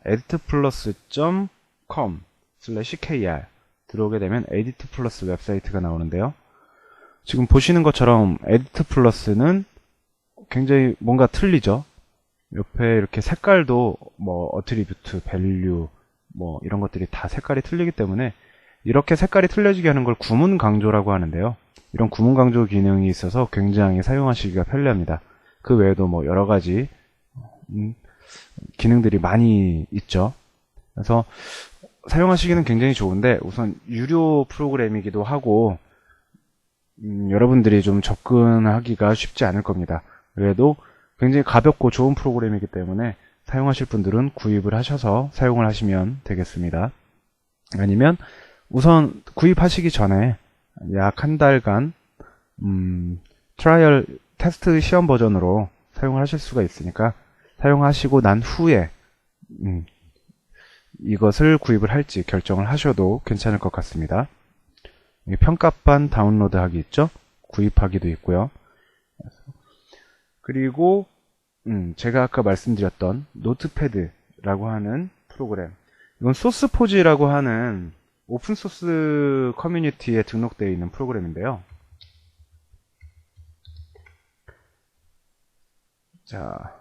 editplus.com/kr 들어오게 되면 에디트플러스 웹사이트가 나오는데요. 지금 보시는 것처럼 에디트플러스는 굉장히 뭔가 틀리죠. 옆에 이렇게 색깔도 뭐 어트리뷰트, 밸류 뭐 이런 것들이 다 색깔이 틀리기 때문에 이렇게 색깔이 틀려지게 하는 걸 구문 강조라고 하는데요. 이런 구문 강조 기능이 있어서 굉장히 사용하시기가 편리합니다. 그 외에도 뭐 여러 가지 기능들이 많이 있죠. 그래서 사용하시기는 굉장히 좋은데 우선 유료 프로그램이기도 하고 여러분들이 좀 접근하기가 쉽지 않을 겁니다. 그래도 굉장히 가볍고 좋은 프로그램이기 때문에 사용하실 분들은 구입을 하셔서 사용을 하시면 되겠습니다. 아니면 우선 구입하시기 전에 약 한 달간 트라이얼 테스트 시험 버전으로 사용을 하실 수가 있으니까 사용하시고 난 후에 이것을 구입을 할지 결정을 하셔도 괜찮을 것 같습니다. 평가판 다운로드 하기 있죠? 구입하기도 있고요. 그리고 제가 아까 말씀드렸던 노트패드라고 하는 프로그램, 이건 소스포지라고 하는 오픈소스 커뮤니티에 등록되어 있는 프로그램인데요. 자,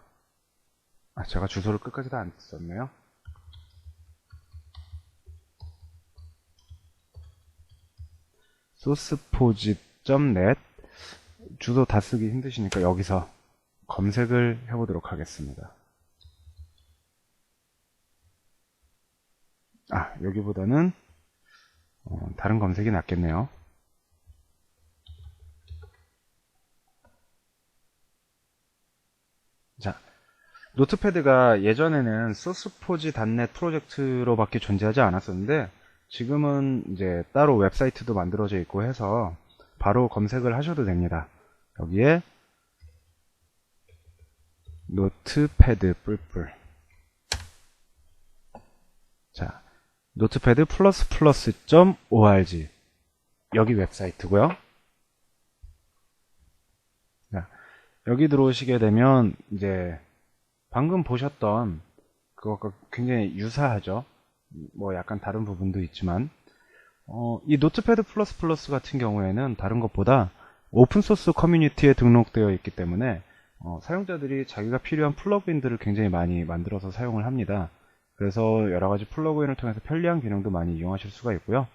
제가 주소를 끝까지 다 안 썼네요. sourceforge.net 주소 다 쓰기 힘드시니까 여기서 검색을 해보도록 하겠습니다. 여기보다는 다른 검색이 낫겠네요. 자, 노트패드가 예전에는 sourceforge.net 프로젝트로밖에 존재하지 않았었는데 지금은 이제 따로 웹사이트도 만들어져 있고 해서 바로 검색을 하셔도 됩니다. 여기에 노트패드 뿔뿔. 자, 노트패드 플러스.org 여기 웹사이트고요. 자, 여기 들어오시게 되면 이제 방금 보셨던 그것과 굉장히 유사하죠. 뭐 약간 다른 부분도 있지만 이 노트패드 플러스 같은 경우에는 다른 것보다 오픈소스 커뮤니티에 등록되어 있기 때문에 사용자들이 자기가 필요한 플러그인들을 굉장히 많이 만들어서 사용을 합니다. 그래서 여러가지 플러그인을 통해서 편리한 기능도 많이 이용하실 수가 있고요.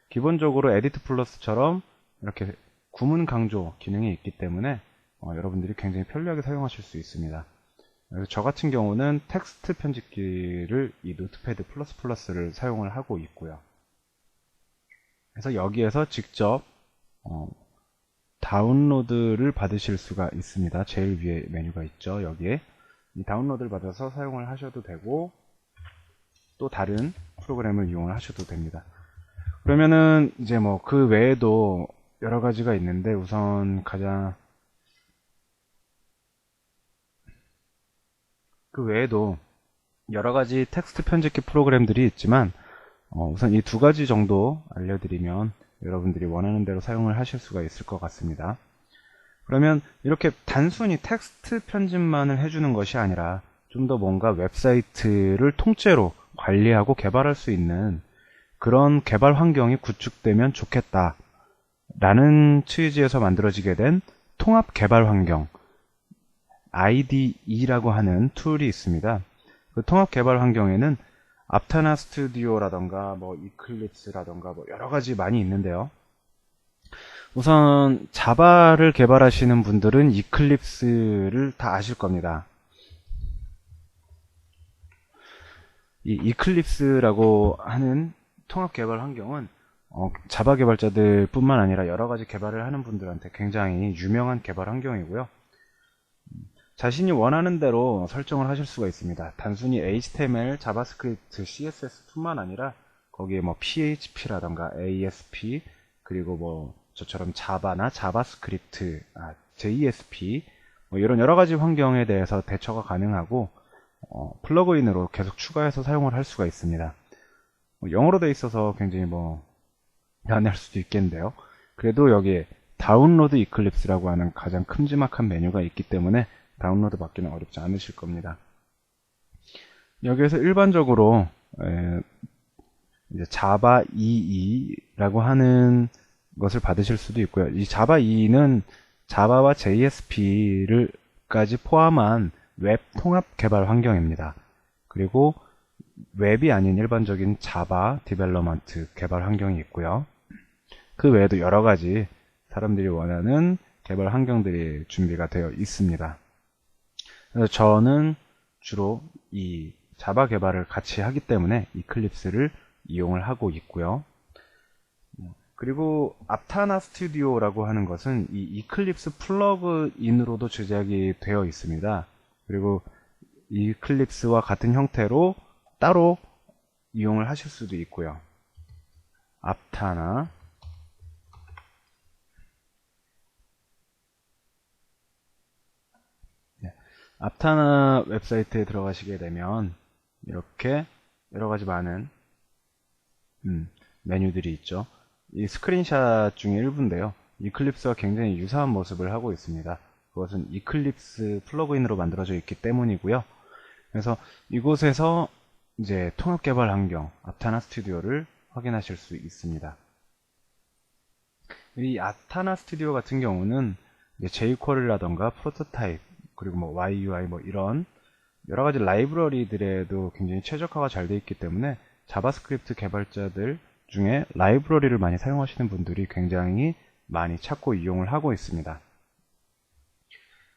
기본적으로 에디트 플러스처럼 이렇게 구문 강조 기능이 있기 때문에 여러분들이 굉장히 편리하게 사용하실 수 있습니다. 그래서 저 같은 경우는 텍스트 편집기를 이 노트패드 플러스를 사용을 하고 있고요. 그래서 여기에서 직접 다운로드를 받으실 수가 있습니다. 제일 위에 메뉴가 있죠. 여기에 이 다운로드를 받아서 사용을 하셔도 되고 또 다른 프로그램을 이용을 하셔도 됩니다. 그러면은 이제 뭐 그 외에도 여러 가지가 있는데 우선 그 외에도 여러 가지 텍스트 편집기 프로그램들이 있지만 우선 이 두 가지 정도 알려드리면 여러분들이 원하는 대로 사용을 하실 수가 있을 것 같습니다. 그러면 이렇게 단순히 텍스트 편집만을 해주는 것이 아니라 좀 더 뭔가 웹사이트를 통째로 관리하고 개발할 수 있는 그런 개발 환경이 구축되면 좋겠다 라는 취지에서 만들어지게 된 통합 개발 환경 IDE라고 하는 툴이 있습니다. 그 통합 개발 환경에는 앞타나 스튜디오라던가 뭐 이클립스라던가 뭐 여러 가지 많이 있는데요. 우선 자바를 개발하시는 분들은 이클립스를 다 아실 겁니다. 이 이클립스라고 하는 통합 개발 환경은 자바 개발자들 뿐만 아니라 여러 가지 개발을 하는 분들한테 굉장히 유명한 개발 환경이고요. 자신이 원하는 대로 설정을 하실 수가 있습니다. 단순히 HTML, 자바스크립트, CSS 뿐만 아니라 거기에 뭐 PHP라던가 ASP 그리고 뭐 저처럼 자바나 자바스크립트, JSP 뭐 이런 여러 가지 환경에 대해서 대처가 가능하고 플러그인으로 계속 추가해서 사용을 할 수가 있습니다. 영어로 되어 있어서 굉장히 미안할 수도 있겠는데요. 그래도 여기에 다운로드 이클립스라고 하는 가장 큼지막한 메뉴가 있기 때문에 다운로드 받기는 어렵지 않으실 겁니다. 여기에서 일반적으로 이제 자바 2E라고 하는 것을 받으실 수도 있고요. 이 자바 2E는 자바와 JSP를까지 포함한 웹 통합 개발 환경입니다. 그리고 웹이 아닌 일반적인 자바 디벨로먼트 개발 환경이 있고요. 그 외에도 여러 가지 사람들이 원하는 개발 환경들이 준비가 되어 있습니다. 그래서 저는 주로 이 자바 개발을 같이 하기 때문에 이클립스를 이용을 하고 있고요. 그리고 aptana 스튜디오라고 하는 것은 이 이클립스 플러그인으로도 제작이 되어 있습니다. 그리고 이클립스와 같은 형태로 따로 이용을 하실 수도 있고요. aptana aptana 웹사이트에 들어가시게 되면 이렇게 여러가지 많은 메뉴들이 있죠. 이 스크린샷 중에 일부인데요. 이클립스와 굉장히 유사한 모습을 하고 있습니다. 그것은 이클립스 플러그인으로 만들어져 있기 때문이고요. 그래서 이곳에서 이제 통합 개발 환경 aptana 스튜디오를 확인하실 수 있습니다. 이 aptana 스튜디오 같은 경우는 jQuery라던가 프로토타입 그리고 뭐 YUI 뭐 이런 여러 가지 라이브러리들에도 굉장히 최적화가 잘 되어 있기 때문에 자바스크립트 개발자들 중에 라이브러리를 많이 사용하시는 분들이 굉장히 많이 찾고 이용을 하고 있습니다.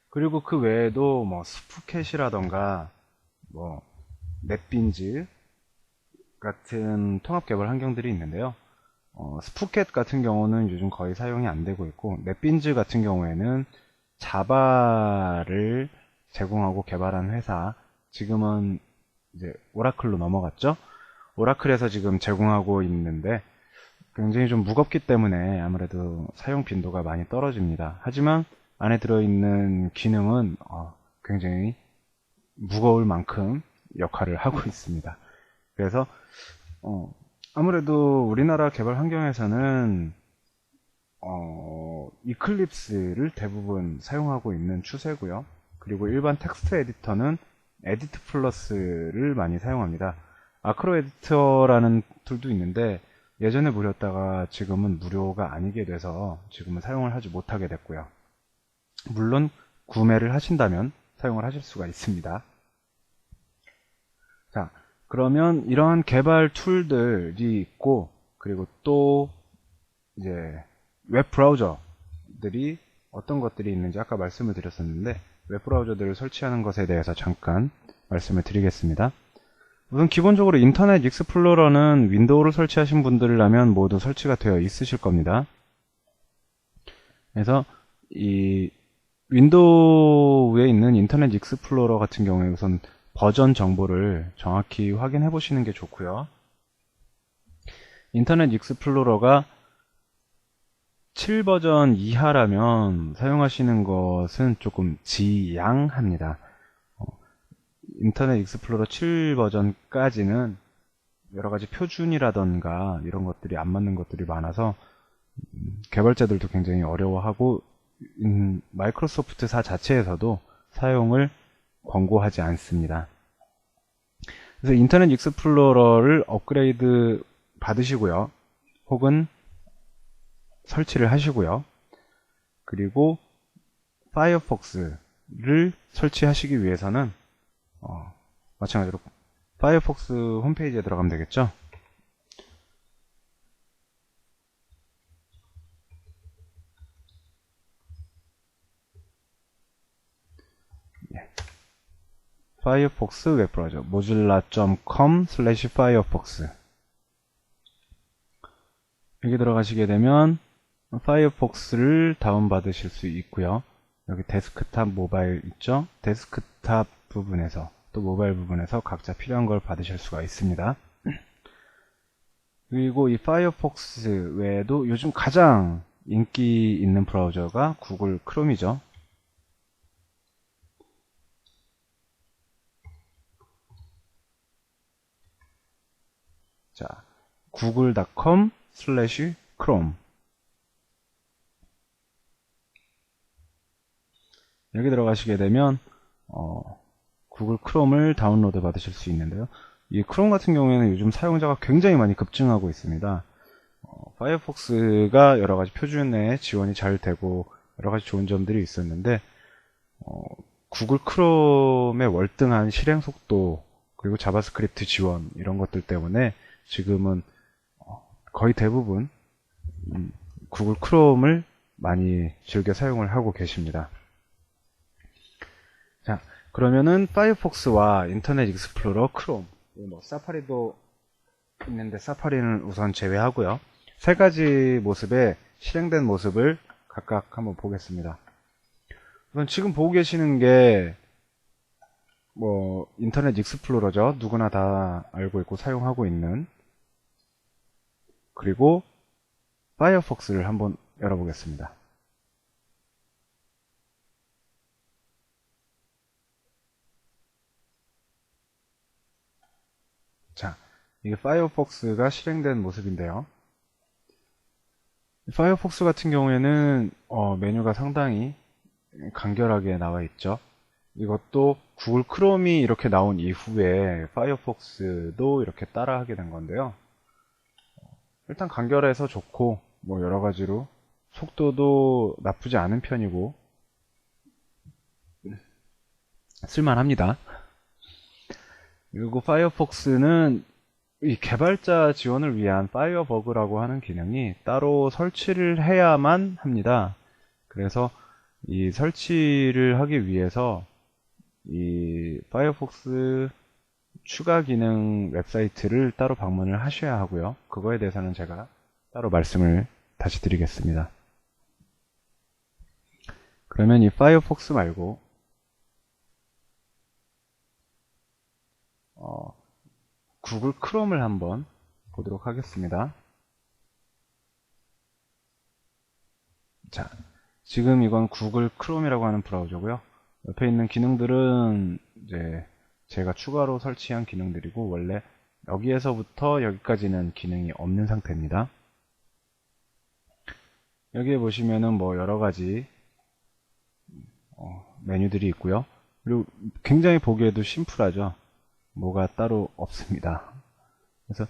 그리고 그 외에도 뭐 스푸캣이라던가 뭐 넷빈즈 같은 통합 개발 환경들이 있는데요. 스푸캣 같은 경우는 요즘 거의 사용이 안 되고 있고 넷빈즈 같은 경우에는 자바를 제공하고 개발한 회사 지금은 이제 오라클로 넘어갔죠. 오라클에서 지금 제공하고 있는데 굉장히 좀 무겁기 때문에 아무래도 사용 빈도가 많이 떨어집니다. 하지만 안에 들어있는 기능은 굉장히 무거울 만큼 역할을 하고 있습니다. 그래서 아무래도 우리나라 개발 환경에서는 이클립스를 대부분 사용하고 있는 추세고요. 그리고 일반 텍스트 에디터는 에디트 플러스를 많이 사용합니다. 아크로 에디터라는 툴도 있는데 예전에 무료였다가 지금은 무료가 아니게 돼서 지금은 사용을 하지 못하게 됐고요. 물론 구매를 하신다면 사용을 하실 수가 있습니다. 자, 그러면 이러한 개발 툴들이 있고 그리고 또 이제 웹 브라우저들이 어떤 것들이 있는지 아까 말씀을 드렸었는데 웹 브라우저들을 설치하는 것에 대해서 잠깐 말씀을 드리겠습니다. 우선 기본적으로 인터넷 익스플로러는 윈도우를 설치하신 분들이라면 모두 설치가 되어 있으실 겁니다. 그래서 이 윈도우에 있는 인터넷 익스플로러 같은 경우에 우선 버전 정보를 정확히 확인해 보시는 게 좋고요. 인터넷 익스플로러가 7버전 이하라면 사용하시는 것은 조금 지양합니다. 인터넷 익스플로러 7버전까지는 여러가지 표준이라던가 이런 것들이 안 맞는 것들이 많아서 개발자들도 굉장히 어려워하고 마이크로소프트사 자체에서도 사용을 권고하지 않습니다. 그래서 인터넷 익스플로러를 업그레이드 받으시고요. 혹은 설치를 하시고요. 그리고 파이어폭스를 설치하시기 위해서는 마찬가지로 파이어폭스 홈페이지에 들어가면 되겠죠. 파이어폭스 웹브라우저 mozilla.com/firefox 여기 들어가시게 되면 파이어폭스를 다운받으실 수 있고요. 여기 데스크탑 모바일 있죠? 데스크탑 부분에서 또 모바일 부분에서 각자 필요한 걸 받으실 수가 있습니다. 그리고 이 파이어폭스 외에도 요즘 가장 인기 있는 브라우저가 구글 크롬이죠. 자, google.com/chrome 여기 들어가시게 되면 구글 크롬을 다운로드 받으실 수 있는데요. 이 크롬 같은 경우에는 요즘 사용자가 굉장히 많이 급증하고 있습니다. 파이어폭스가 여러가지 표준에 지원이 잘 되고 여러가지 좋은 점들이 있었는데 구글 크롬의 월등한 실행 속도 그리고 자바스크립트 지원 이런 것들 때문에 지금은 거의 대부분 구글 크롬을 많이 즐겨 사용을 하고 계십니다. 자, 그러면은 파이어폭스와 인터넷 익스플로러, 크롬, 뭐 사파리도 있는데 사파리는 우선 제외하고요. 세 가지 모습의 실행된 모습을 각각 한번 보겠습니다. 우선 지금 보고 계시는 게 뭐 인터넷 익스플로러죠. 누구나 다 알고 있고 사용하고 있는. 그리고 파이어폭스를 한번 열어보겠습니다. 자, 이게 파이어폭스가 실행된 모습인데요. 파이어폭스 같은 경우에는 메뉴가 상당히 간결하게 나와 있죠. 이것도 구글 크롬이 이렇게 나온 이후에 파이어폭스도 이렇게 따라하게 된 건데요. 일단 간결해서 좋고 뭐 여러가지로 속도도 나쁘지 않은 편이고 쓸만합니다. 그리고 파이어폭스는 이 개발자 지원을 위한 파이어버그라고 하는 기능이 따로 설치를 해야만 합니다. 그래서 이 설치를 하기 위해서 이 파이어폭스 추가 기능 웹사이트를 따로 방문을 하셔야 하고요. 그거에 대해서는 제가 따로 말씀을 다시 드리겠습니다. 그러면 이 파이어폭스 말고 구글 크롬을 한번 보도록 하겠습니다. 자, 지금 이건 구글 크롬이라고 하는 브라우저고요. 옆에 있는 기능들은 이제 제가 추가로 설치한 기능들이고 원래 여기에서부터 여기까지는 기능이 없는 상태입니다. 여기에 보시면은 뭐 여러가지 메뉴들이 있고요. 그리고 굉장히 보기에도 심플하죠. 뭐가 따로 없습니다. 그래서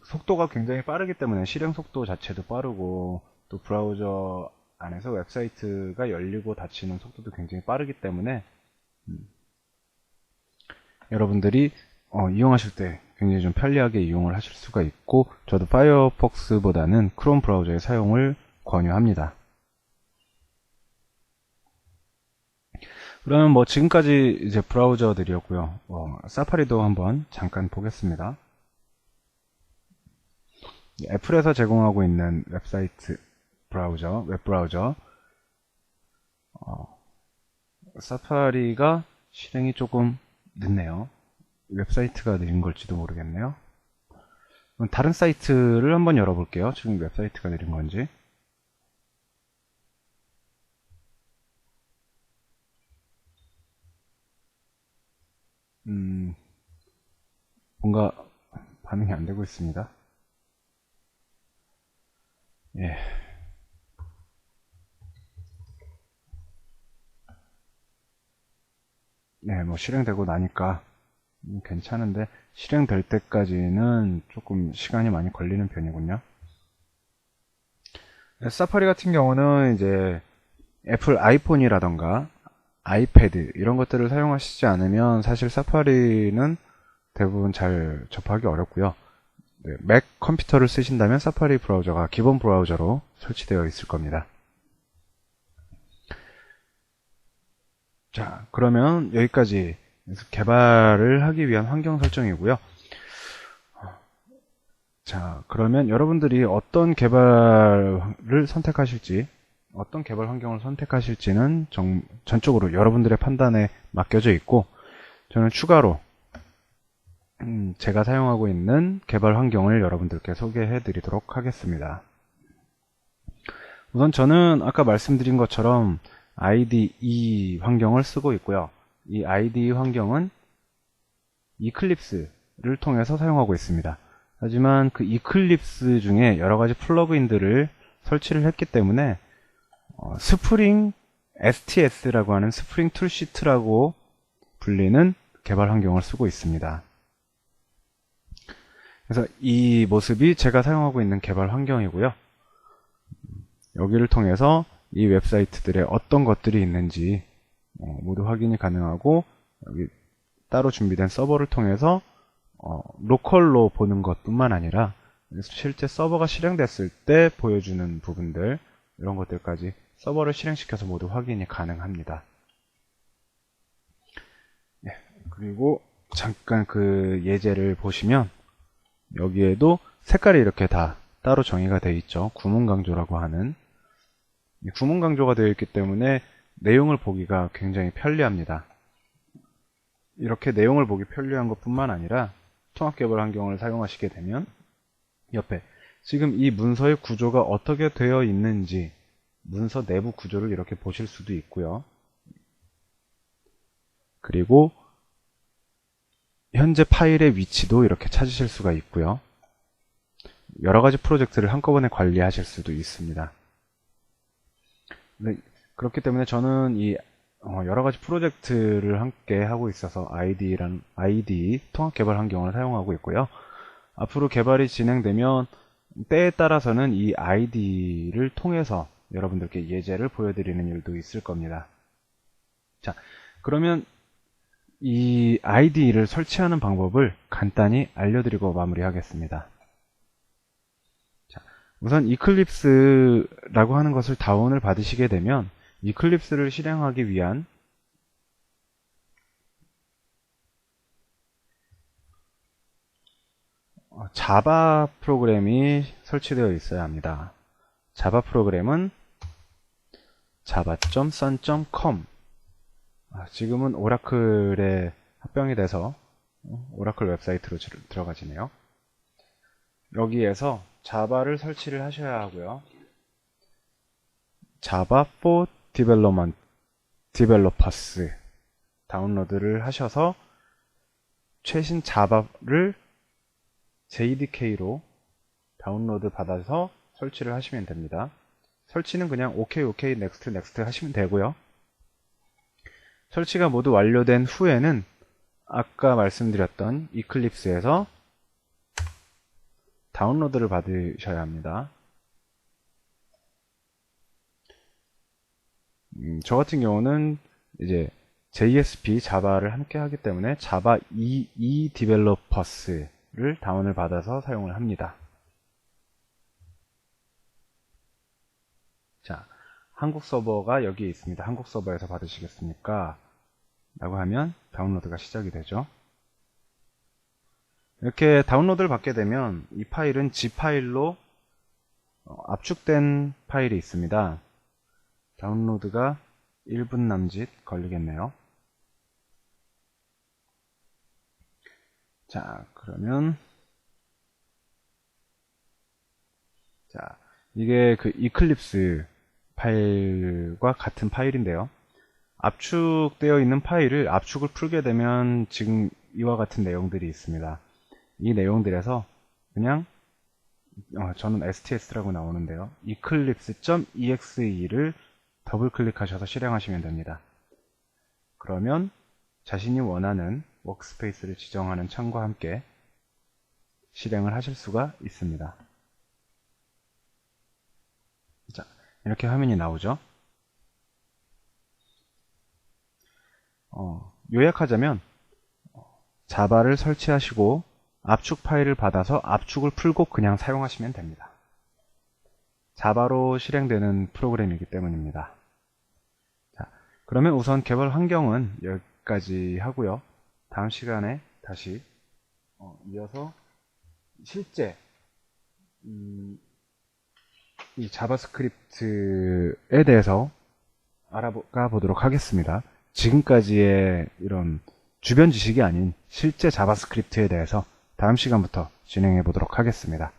속도가 굉장히 빠르기 때문에 실행 속도 자체도 빠르고 또 브라우저 안에서 웹사이트가 열리고 닫히는 속도도 굉장히 빠르기 때문에 여러분들이 이용하실 때 굉장히 좀 편리하게 이용을 하실 수가 있고 저도 파이어폭스보다는 크롬 브라우저의 사용을 권유합니다. 그러면 뭐 지금까지 이제 브라우저들이었고요. 사파리도 한번 잠깐 보겠습니다. 애플에서 제공하고 있는 웹사이트 브라우저, 웹 브라우저. 사파리가 실행이 조금 늦네요. 웹사이트가 느린 걸지도 모르겠네요. 그럼 다른 사이트를 한번 열어볼게요. 지금 웹사이트가 느린 건지. 뭔가 반응이 안 되고 있습니다. 예. 네, 뭐 실행되고 나니까 괜찮은데 실행될 때까지는 조금 시간이 많이 걸리는 편이군요. 사파리 같은 경우는 이제 애플 아이폰이라던가 아이패드 이런 것들을 사용하시지 않으면 사실 사파리는 대부분 잘 접하기 어렵고요. 네, 맥 컴퓨터를 쓰신다면 사파리 브라우저가 기본 브라우저로 설치되어 있을 겁니다. 자, 그러면 여기까지 개발을 하기 위한 환경 설정이고요. 자, 그러면 여러분들이 어떤 개발을 선택하실지, 어떤 개발 환경을 선택하실지는 전적으로 여러분들의 판단에 맡겨져 있고, 저는 추가로 제가 사용하고 있는 개발 환경을 여러분들께 소개해 드리도록 하겠습니다. 우선 저는 아까 말씀드린 것처럼 IDE 환경을 쓰고 있고요. 이 IDE 환경은 이클립스를 통해서 사용하고 있습니다. 하지만 그 이클립스 중에 여러가지 플러그인들을 설치를 했기 때문에 스프링 STS라고 하는 스프링 툴시트라고 불리는 개발 환경을 쓰고 있습니다. 그래서 이 모습이 제가 사용하고 있는 개발 환경이고요. 여기를 통해서 이 웹사이트들에 어떤 것들이 있는지 모두 확인이 가능하고, 여기 따로 준비된 서버를 통해서 로컬로 보는 것뿐만 아니라 실제 서버가 실행됐을 때 보여주는 부분들, 이런 것들까지 서버를 실행시켜서 모두 확인이 가능합니다. 그리고 잠깐 그 예제를 보시면 여기에도 색깔이 이렇게 다 따로 정의가 되어 있죠. 구문강조라고 하는. 구문강조가 되어 있기 때문에 내용을 보기가 굉장히 편리합니다. 이렇게 내용을 보기 편리한 것뿐만 아니라 통합개발 환경을 사용하시게 되면 옆에 지금 이 문서의 구조가 어떻게 되어 있는지 문서 내부 구조를 이렇게 보실 수도 있고요. 그리고 현재 파일의 위치도 이렇게 찾으실 수가 있고요. 여러가지 프로젝트를 한꺼번에 관리하실 수도 있습니다. 그렇기 때문에 저는 이 여러가지 프로젝트를 함께 하고 있어서 ID 통합개발 환경을 사용하고 있고요. 앞으로 개발이 진행되면 때에 따라서는 이 ID를 통해서 여러분들께 예제를 보여드리는 일도 있을 겁니다. 자, 그러면 이 ID를 설치하는 방법을 간단히 알려드리고 마무리하겠습니다. 자, 우선 이클립스라고 하는 것을 다운을 받으시게 되면 이클립스를 실행하기 위한 자바 프로그램이 설치되어 있어야 합니다. 자바 프로그램은 java.sun.com. 지금은 오라클에 합병이 돼서 오라클 웹사이트로 들어가지네요. 여기에서 자바를 설치를 하셔야 하고요. Java for Developers 다운로드를 하셔서 최신 자바를 JDK로 다운로드 받아서 설치를 하시면 됩니다. 설치는 그냥 OK, Next, Next 하시면 되고요. 설치가 모두 완료된 후에는 아까 말씀드렸던 이클립스에서 다운로드를 받으셔야 합니다. 저 같은 경우는 이제 JSP 자바를 함께 하기 때문에 Java EE Developers를 다운을 받아서 사용을 합니다. 자, 한국 서버가 여기에 있습니다. 한국 서버에서 받으시겠습니까? 라고 하면 다운로드가 시작이 되죠. 이렇게 다운로드를 받게 되면 이 파일은 G 파일로 압축된 파일이 있습니다. 다운로드가 1분 남짓 걸리겠네요. 자, 그러면 자, 이게 그 이클립스 파일과 같은 파일인데요. 압축되어 있는 파일을 압축을 풀게 되면 지금 이와 같은 내용들이 있습니다. 이 내용들에서 그냥 저는 STS라고 나오는데요. eclipse.exe를 더블 클릭하셔서 실행하시면 됩니다. 그러면 자신이 원하는 워크스페이스를 지정하는 창과 함께 실행을 하실 수가 있습니다. 자, 이렇게 화면이 나오죠. 요약하자면 자바를 설치하시고 압축 파일을 받아서 압축을 풀고 그냥 사용하시면 됩니다. 자바로 실행되는 프로그램이기 때문입니다. 자, 그러면 우선 개발 환경은 여기까지 하고요. 다음 시간에 다시 이어서 실제 이 자바스크립트에 대해서 알아가 보도록 하겠습니다. 지금까지의 이런 주변 지식이 아닌 실제 자바스크립트에 대해서 다음 시간부터 진행해 보도록 하겠습니다.